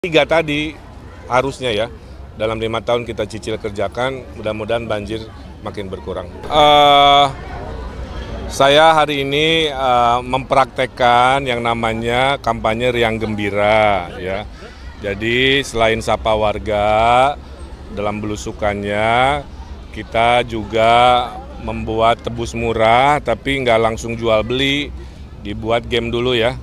Tiga tadi harusnya ya, dalam 5 tahun kita cicil kerjakan, mudah-mudahan banjir makin berkurang. Saya hari ini mempraktekkan yang namanya kampanye Riang Gembira ya. Jadi selain sapa warga dalam belusukannya, kita juga membuat tebus murah tapi nggak langsung jual beli, dibuat game dulu ya.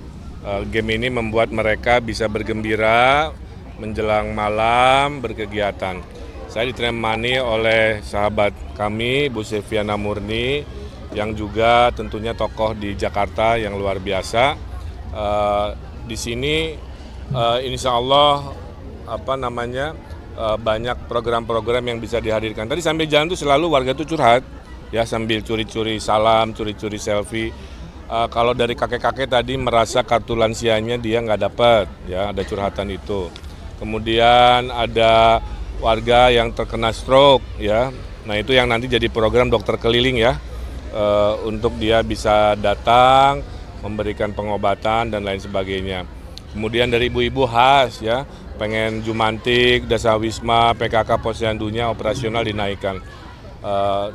Game ini membuat mereka bisa bergembira menjelang malam berkegiatan. Saya ditemani oleh sahabat kami, Bu Silviana Murni, yang juga tentunya tokoh di Jakarta yang luar biasa. Di sini insya Allah banyak program-program yang bisa dihadirkan. Tadi sambil jalan tuh selalu warga tuh curhat, ya sambil curi-curi salam, curi-curi selfie. Kalau dari kakek-kakek tadi merasa kartu lansianya dia nggak dapat, ya ada curhatan itu. Kemudian ada warga yang terkena stroke, ya. Nah itu yang nanti jadi program dokter keliling ya, untuk dia bisa datang, memberikan pengobatan dan lain sebagainya. Kemudian dari ibu-ibu khas ya, pengen Jumantik, Dasawisma, PKK Posyandunya operasional dinaikkan.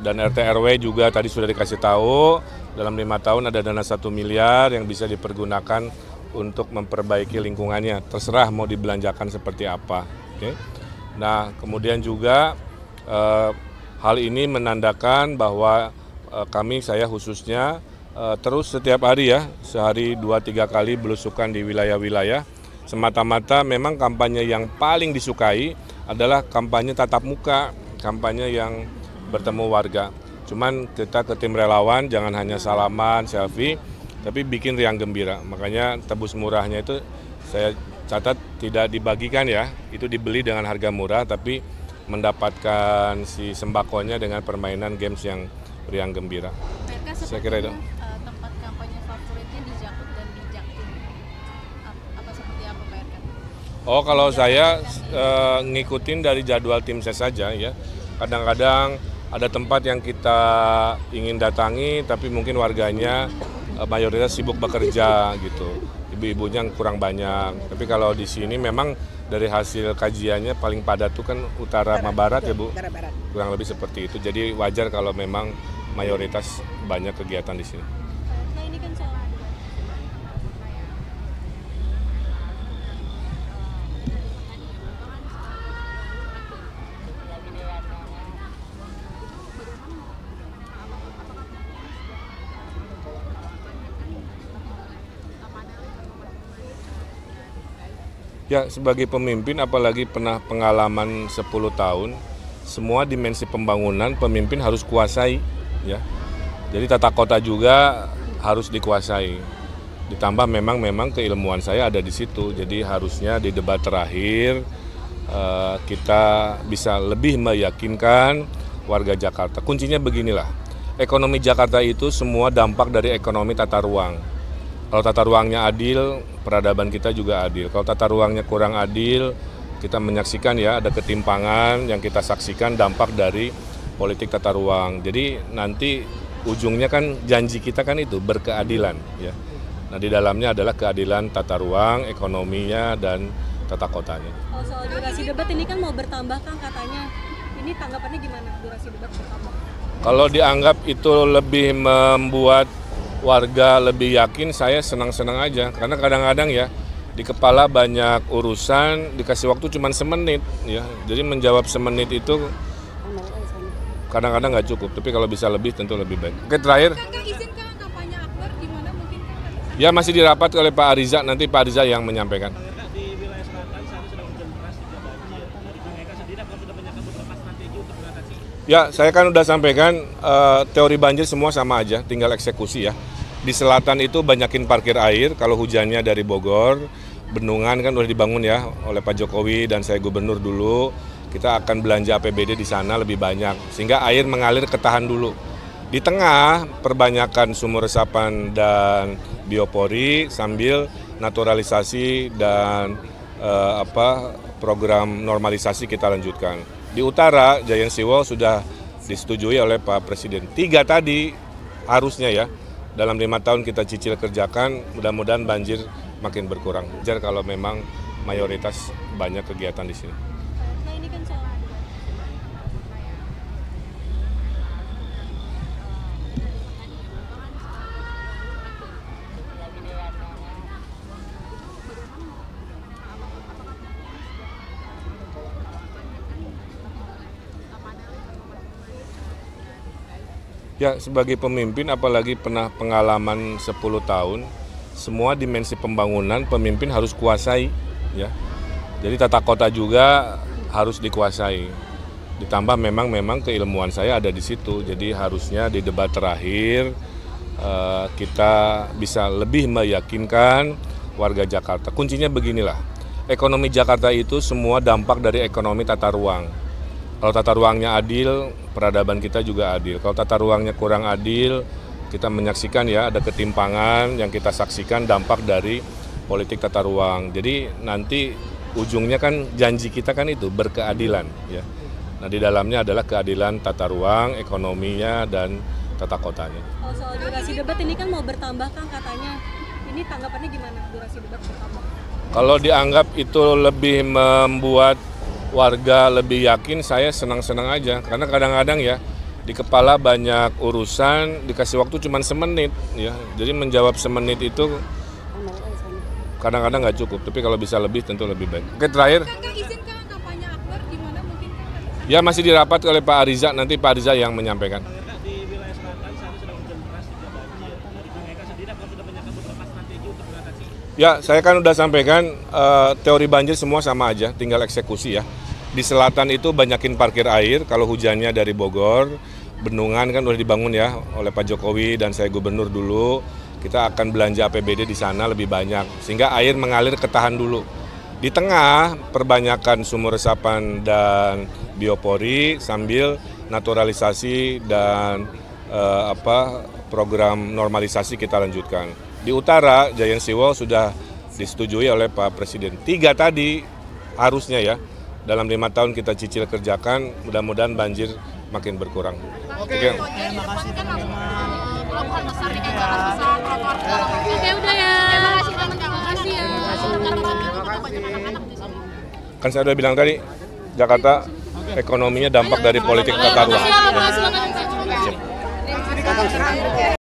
Dan RT RW juga tadi sudah dikasih tahu, dalam 5 tahun ada dana 1 miliar yang bisa dipergunakan untuk memperbaiki lingkungannya. Terserah mau dibelanjakan seperti apa. Okay? Nah kemudian juga hal ini menandakan bahwa saya khususnya terus setiap hari ya, sehari 2-3 kali belusukan di wilayah-wilayah. Semata-mata memang kampanye yang paling disukai adalah kampanye tatap muka, kampanye yang bertemu warga. Cuman kita ke tim relawan jangan hanya salaman, selfie, tapi bikin riang gembira. Makanya tebus murahnya itu saya catat tidak dibagikan ya, itu dibeli dengan harga murah tapi mendapatkan si sembakonya dengan permainan games yang riang gembira. Saya kira itu. Tempat kampanye favoritnya di Jakut dan di Jaktim. Apa seperti apa Pak RK? Oh kalau saya ngikutin dari jadwal tim saya saja ya. Kadang-kadang ada tempat yang kita ingin datangi tapi mungkin warganya mayoritas sibuk bekerja gitu. Ibu-ibunya kurang banyak. Tapi kalau di sini memang dari hasil kajiannya paling padat tuh kan utara sama barat ya Bu. Kurang lebih seperti itu. Jadi wajar kalau memang mayoritas banyak kegiatan di sini. Nah ini kan soal Ya sebagai pemimpin apalagi pernah pengalaman 10 tahun, semua dimensi pembangunan pemimpin harus kuasai ya. Jadi tata kota juga harus dikuasai. Ditambah memang keilmuan saya ada di situ. Jadi harusnya di debat terakhir kita bisa lebih meyakinkan warga Jakarta. Kuncinya beginilah. Ekonomi Jakarta itu semua dampak dari ekonomi tata ruang. Kalau tata ruangnya adil, peradaban kita juga adil. Kalau tata ruangnya kurang adil, kita menyaksikan ya ada ketimpangan yang kita saksikan dampak dari politik tata ruang. Jadi nanti ujungnya kan janji kita kan itu berkeadilan ya. Nah di dalamnya adalah keadilan tata ruang, ekonominya dan tata kotanya. kalau soal durasi debat ini kan mau bertambah kan katanya. Ini tanggapannya gimana durasi debat bertambah? Kalau dianggap itu lebih membuat warga lebih yakin, saya senang-senang aja. Karena kadang-kadang ya di kepala banyak urusan, dikasih waktu cuma semenit ya. Jadi menjawab semenit itu kadang-kadang nggak cukup. Tapi kalau bisa lebih tentu lebih baik. Oke terakhir. Kakak izinkan kampanye akbar gimana mungkin kan? Ya masih dirapat oleh Pak Ariza, nanti Pak Ariza yang menyampaikan. Di wilayah selatan saat sudah hujan deras juga banjir. Bang Eka sendiri apakah sudah menyiapkan beberapa strategi untuk mengatasi? Ya saya kan udah sampaikan teori banjir semua sama aja, tinggal eksekusi ya. Di selatan itu banyakin parkir air, kalau hujannya dari Bogor, bendungan kan udah dibangun ya oleh Pak Jokowi dan saya gubernur dulu. Kita akan belanja APBD di sana lebih banyak, sehingga air mengalir ketahan dulu. Di tengah perbanyakan sumur resapan dan biopori sambil naturalisasi dan program normalisasi kita lanjutkan. Di utara, Giant Seawall sudah disetujui oleh Pak Presiden. 3 tadi harusnya ya, dalam 5 tahun kita cicil kerjakan, mudah-mudahan banjir makin berkurang. Wajar kalau memang mayoritas banyak kegiatan di sini. Nah ini kan soal Ya, sebagai pemimpin apalagi pernah pengalaman 10 tahun, semua dimensi pembangunan pemimpin harus kuasai, ya. Jadi tata kota juga harus dikuasai. Ditambah memang keilmuan saya ada di situ. Jadi harusnya di debat terakhir kita bisa lebih meyakinkan warga Jakarta. Kuncinya beginilah, ekonomi Jakarta itu semua dampak dari ekonomi tata ruang. Kalau tata ruangnya adil, peradaban kita juga adil. Kalau tata ruangnya kurang adil, kita menyaksikan ya ada ketimpangan yang kita saksikan dampak dari politik tata ruang. Jadi nanti ujungnya kan janji kita kan itu berkeadilan ya. Nah di dalamnya adalah keadilan tata ruang, ekonominya dan tata kotanya. kalau soal durasi debat ini kan mau bertambah Kang katanya. Ini tanggapannya gimana durasi debat bertambah? Kalau dianggap itu lebih membuat warga lebih yakin, saya senang-senang aja. Karena kadang-kadang ya di kepala banyak urusan, dikasih waktu cuma semenit ya. Jadi menjawab semenit itu kadang-kadang nggak cukup. Tapi kalau bisa lebih tentu lebih baik. Oke, terakhir. Kakak izin Kang kampanye Akbar gimana mungkin Kang? Ya masih dirapat oleh Pak Ariza, nanti Pak Ariza yang menyampaikan. Kang, di wilayah selatan saat ini sedang hujan deras juga banjir. Dari Kang Eka sendiri apakah sudah menyiapkan beberapa strategi untuk mengatasi? Ya, saya kan udah sampaikan teori banjir semua sama aja, tinggal eksekusi ya. Di selatan itu banyakin parkir air, kalau hujannya dari Bogor, bendungan kan udah dibangun ya oleh Pak Jokowi dan saya gubernur dulu. Kita akan belanja APBD di sana lebih banyak, sehingga air mengalir ketahan dulu. Di tengah, perbanyakan sumur resapan dan biopori sambil naturalisasi dan program normalisasi kita lanjutkan. Di utara, Giant Seawall sudah disetujui oleh Pak Presiden. 3 tadi harusnya ya, dalam 5 tahun kita cicil kerjakan, mudah-mudahan banjir makin berkurang. Oke. Terima kasih pelabuhan besar di Jakarta besar. Oke udah ya. Terima kasih teman-teman. Terima kasih ya. Banyak anak-anak di sini. Kan saya udah bilang tadi, Jakarta ekonominya dampak dari politik tata ruang. Silakan.